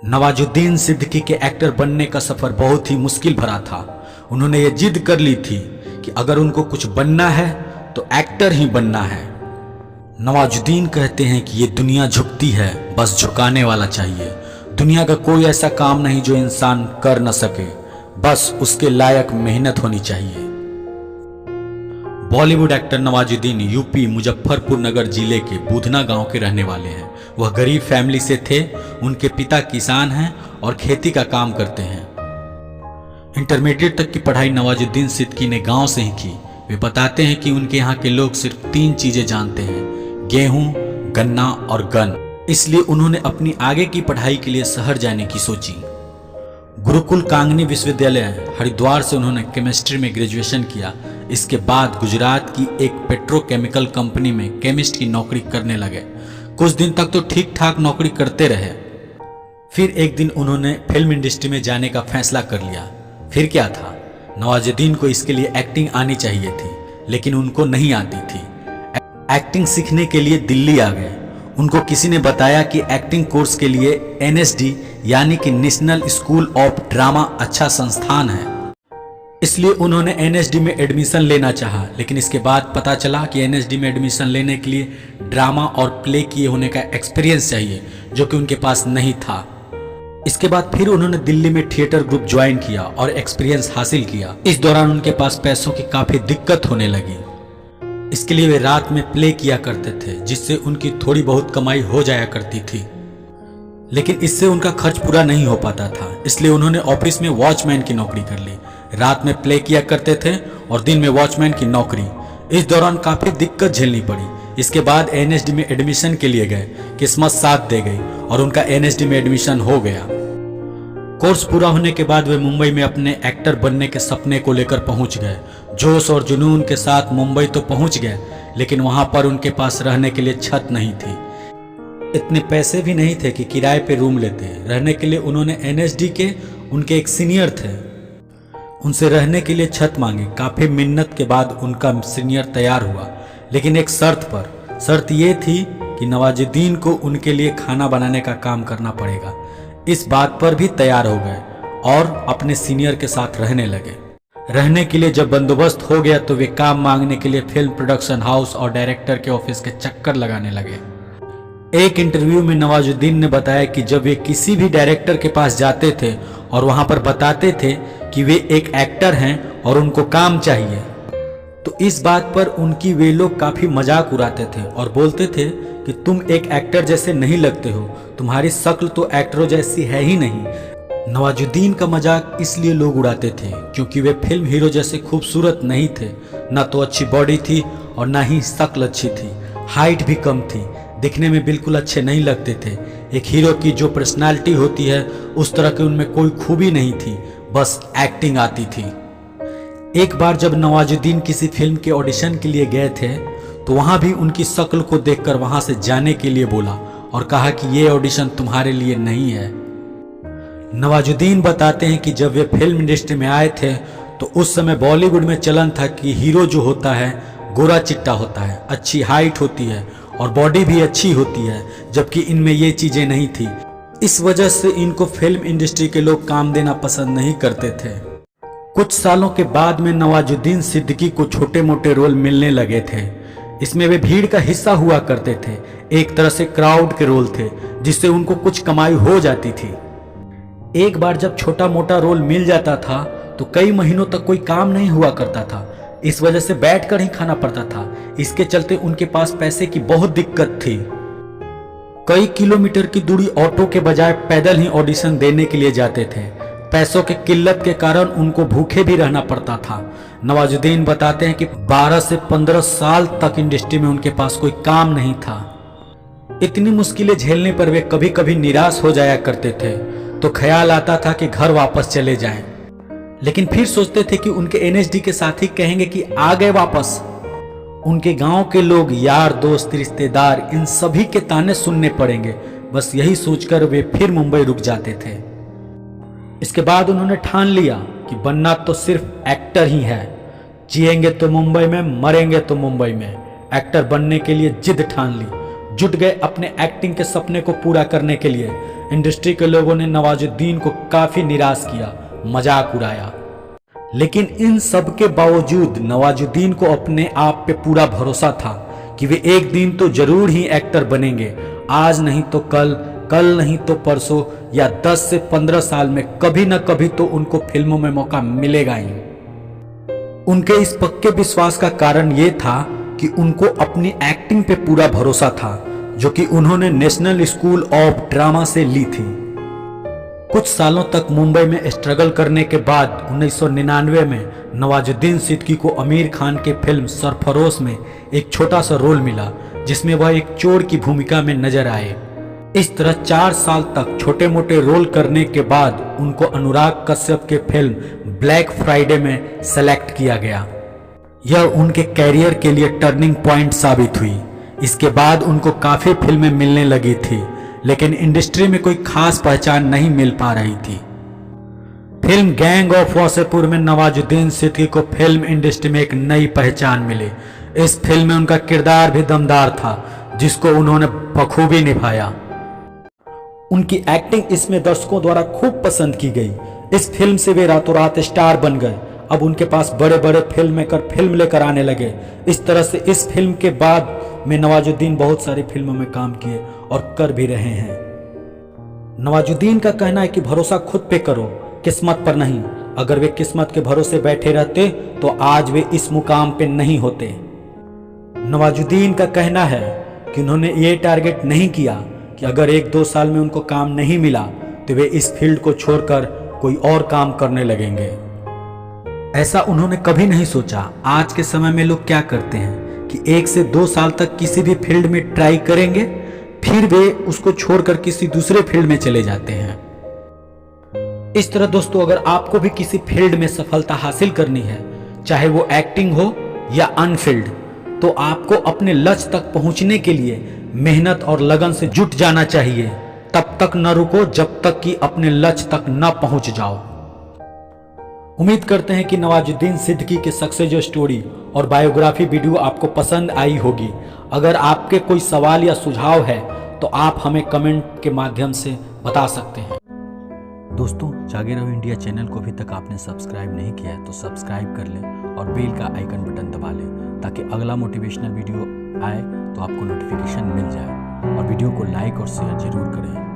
नवाजुद्दीन सिद्दीकी के एक्टर बनने का सफर बहुत ही मुश्किल भरा था। उन्होंने ये जिद कर ली थी कि अगर उनको कुछ बनना है तो एक्टर ही बनना है। नवाजुद्दीन कहते हैं कि ये दुनिया झुकती है, बस झुकाने वाला चाहिए। दुनिया का कोई ऐसा काम नहीं जो इंसान कर न सके, बस उसके लायक मेहनत होनी चाहिए। बॉलीवुड एक्टर नवाजुद्दीन यूपी मुजफ्फरपुर नगर जिले के बुधना गांव के रहने वाले हैं। वह गरीब फैमिली से थे। उनके पिता किसान हैं और खेती का काम करते हैं। इंटरमीडिएट तक की पढ़ाई नवाजुद्दीन सिद्दीकी ने गांव से ही की। वे बताते हैं कि उनके यहाँ के लोग सिर्फ 3 चीजें जानते हैं, गेहूं, गन्ना और गन। इसलिए उन्होंने अपनी आगे की पढ़ाई के लिए शहर जाने की सोची। गुरुकुल कांगनी विश्वविद्यालय हरिद्वार से उन्होंने केमिस्ट्री में ग्रेजुएशन किया। इसके बाद गुजरात की एक पेट्रोकेमिकल कंपनी में केमिस्ट की नौकरी करने लगे। कुछ दिन तक तो ठीक ठाक नौकरी करते रहे। फिर एक दिन उन्होंने फिल्म इंडस्ट्री में जाने का फैसला कर लिया। फिर क्या था, नवाजुद्दीन को इसके लिए एक्टिंग आनी चाहिए थी, लेकिन उनको नहीं आती थी। एक्टिंग सीखने के लिए दिल्ली आ गए। उनको किसी ने बताया कि एक्टिंग कोर्स के लिए NSD यानी कि नेशनल स्कूल ऑफ ड्रामा अच्छा संस्थान है। इसलिए उन्होंने NSD में एडमिशन लेना चाहा, लेकिन इसके बाद पता चला कि NSD में एडमिशन लेने के लिए ड्रामा और प्ले किए होने का एक्सपीरियंस चाहिए, जो कि उनके पास नहीं था। इसके बाद फिर उन्होंने दिल्ली में थिएटर ग्रुप ज्वाइन किया और एक्सपीरियंस हासिल किया। इस दौरान उनके पास पैसों की काफी दिक्कत होने लगी। इसके लिए वे रात में प्ले किया करते थे, जिससे उनकी थोड़ी बहुत कमाई हो जाया करती थी, लेकिन इससे उनका खर्च पूरा नहीं हो पाता था। इसलिए उन्होंने ऑफिस में वॉचमैन की नौकरी कर ली। रात में प्ले किया करते थे और दिन में वॉचमैन की नौकरी। इस दौरान काफी दिक्कत झेलनी पड़ी। इसके बाद NSD में एडमिशन के लिए गए। किस्मत साथ दे गई और उनका NSD में एडमिशन हो गया। कोर्स पूरा होने के बाद वे मुंबई में अपने एक्टर बनने के सपने को लेकर पहुंच गए। जोश और जुनून के साथ मुंबई तो पहुंच गए, लेकिन वहां पर उनके पास रहने के लिए छत नहीं थी। इतने पैसे भी नहीं थे कि किराए पे रूम लेते। रहने के लिए उन्होंने NSD के उनके एक सीनियर थे, उनसे रहने के लिए छत मांगी। काफी मिन्नत के बाद उनका सीनियर तैयार हुआ, लेकिन एक शर्त पर। शर्त ये थी कि नवाजुद्दीन को उनके लिए खाना बनाने का काम करना पड़ेगा। इस बात पर भी तैयार हो गए और अपने सीनियर के साथ रहने लगे। रहने के लिए जब बंदोबस्त हो गया तो वे काम मांगने के लिए फिल्म प्रोडक्शन हाउस और डायरेक्टर के ऑफिस के चक्कर लगाने लगे। एक इंटरव्यू में नवाजुद्दीन ने बताया कि जब वे किसी भी डायरेक्टर के पास जाते थे और वहां पर बताते थे कि वे एक एक्टर हैं और उनको काम चाहिए, तो इस बात पर उनकी वे लोग काफी मजाक उड़ाते थे और बोलते थे कि तुम एक एक्टर जैसे नहीं लगते हो, तुम्हारी शक्ल तो एक्टरों जैसी है ही नहीं। नवाजुद्दीन का मजाक इसलिए लोग उड़ाते थे क्योंकि वे फिल्म हीरो जैसे खूबसूरत नहीं थे। ना तो अच्छी बॉडी थी और ना ही शक्ल अच्छी थी। हाइट भी कम थी, दिखने में बिल्कुल अच्छे नहीं लगते थे। एक हीरो की जो पर्सनालिटी होती है उस तरह की उनमें कोई खूबी नहीं थी, बस एक्टिंग आती थी। एक बार जब नवाजुद्दीन किसी फिल्म के ऑडिशन के लिए गए थे तो वहां भी उनकी शक्ल को देखकर वहां से जाने के लिए बोला और कहा कि ये ऑडिशन तुम्हारे लिए नहीं है। नवाजुद्दीन बताते हैं कि जब वे फिल्म इंडस्ट्री में आए थे तो उस समय बॉलीवुड में चलन था कि हीरो जो होता है गोरा चिट्टा होता है, अच्छी हाइट होती है और बॉडी भी अच्छी होती है, जबकि इनमें ये चीजें नहीं थी। इस वजह से इनको फिल्म इंडस्ट्री के लोग काम देना पसंद नहीं करते थे। कुछ सालों के बाद में नवाजुद्दीन सिद्दीकी को छोटे मोटे रोल मिलने लगे थे। इसमें वे भीड़ का हिस्सा हुआ करते थे। एक तरह से क्राउड के रोल थे, जिससे उनको कुछ कमाई हो जाती थी। एक बार जब छोटा मोटा रोल मिल जाता था तो कई महीनों तक कोई काम नहीं हुआ करता था। इस वजह से बैठकर ही खाना पड़ता था। इसके चलते उनके पास पैसे की बहुत दिक्कत थी। कई किलोमीटर की दूरी ऑटो के बजाय पैदल ही ऑडिशन देने के लिए जाते थे। पैसों की किल्लत के कारण उनको भूखे भी रहना पड़ता था। नवाजुद्दीन बताते हैं कि 12 से 15 साल तक इंडस्ट्री में उनके पास कोई काम नहीं था। इतनी मुश्किलें झेलने पर वे कभी कभी निराश हो जाया करते थे, तो ख्याल आता था कि घर वापस चले जाएं। लेकिन फिर सोचते थे कि उनके NSD के साथी कहेंगे कि आ गए वापस। उनके गांव के लोग, यार दोस्त, रिश्तेदार, इन सभी के ताने सुनने पड़ेंगे। बस यही सोचकर वे फिर मुंबई रुक जाते थे। इसके बाद उन्होंने ठान लिया कि बनना तो सिर्फ एक्टर ही है। जिएंगे तो मुंबई में, मरेंगे तो मुंबई में। एक्टर बनने के लिए जिद ठान ली। जुट गए अपने एक्टिंग के सपने को पूरा करने के लिए। इंडस्ट्री के लोगों ने नवाजुद्दीन को काफी निराश किया, मजाक उड़ाया। लेकिन इन सब के बावजूद नवाजुद्दीन को अपने आप पे पूरा भरोसा था कि वे एक दिन तो जरूर ही एक्टर बनेंगे। आज नहीं तो कल, कल नहीं तो परसों, या 10 से 15 साल में कभी न कभी तो उनको फिल्मों में मौका मिलेगा ही। उनके इस पक्के विश्वास का कारण ये था कि उनको अपनी एक्टिंग पे पूरा भरोसा था, जो कि उन्होंने नेशनल स्कूल ऑफ ड्रामा से ली थी। कुछ सालों तक मुंबई में स्ट्रगल करने के बाद 1999 में नवाजुद्दीन सिद्दीकी को आमिर खान के फिल्म सरफरोश में एक छोटा सा रोल मिला, जिसमें वह एक चोर की भूमिका में नजर आए। इस तरह 4 साल तक छोटे मोटे रोल करने के बाद उनको अनुराग कश्यप के फिल्म ब्लैक फ्राइडे में सेलेक्ट किया गया। यह उनके कैरियर के लिए टर्निंग पॉइंट साबित हुई। इसके बाद उनको काफी फिल्में मिलने लगी थी, लेकिन इंडस्ट्री में कोई खास पहचान नहीं मिल पा रही थी। फिल्म गैंग ऑफ वासेपुर में नवाजुद्दीन सिद्दीकी को फिल्म इंडस्ट्री में एक नई पहचान मिली। इस फिल्म में उनका किरदार भी दमदार था, जिसको उन्होंने बखूबी निभाया। उनकी एक्टिंग इसमें दर्शकों द्वारा खूब पसंद की गई। इस फिल्म से वे रातों रात स्टार बन गए। अब उनके पास बड़े बड़े फिल्म मेकर फिल्म लेकर आने लगे। इस तरह से इस फिल्म के बाद में नवाजुद्दीन बहुत सारी फिल्मों में काम किए और कर भी रहे हैं। नवाजुद्दीन का कहना है कि भरोसा खुद पे करो, किस्मत पर नहीं। अगर वे किस्मत के भरोसे बैठे रहते तो आज वे इस मुकाम पे नहीं होते। नवाजुद्दीन का कहना है कि उन्होंने ये टारगेट नहीं किया कि अगर 1-2 साल में उनको काम नहीं मिला तो वे इस फील्ड को छोड़कर कोई और काम करने लगेंगे। ऐसा उन्होंने कभी नहीं सोचा। आज के समय में लोग क्या करते हैं कि 1 से 2 साल तक किसी भी फील्ड में ट्राई करेंगे, फिर वे उसको छोड़कर किसी दूसरे फील्ड में चले जाते हैं। इस तरह दोस्तों, अगर आपको भी किसी फील्ड में सफलता हासिल करनी है, चाहे वो एक्टिंग हो या अनफील्ड, तो आपको अपने लक्ष्य तक पहुंचने के लिए मेहनत और लगन से जुट जाना चाहिए। तब तक न रुको जब तक कि अपने लक्ष्य तक न पहुंच जाओ। उम्मीद करते हैं कि नवाजुद्दीन सिद्दीकी के सक्सेस स्टोरी और बायोग्राफी वीडियो आपको पसंद आई होगी। अगर आपके कोई सवाल या सुझाव है तो आप हमें कमेंट के माध्यम से बता सकते हैं। दोस्तों, जागे रहो इंडिया चैनल को अभी तक आपने सब्सक्राइब नहीं किया है तो सब्सक्राइब कर लें और बेल का आइकन बटन दबा लें, ताकि अगला मोटिवेशनल वीडियो आए तो आपको नोटिफिकेशन मिल जाए। और वीडियो को लाइक और शेयर जरूर करें।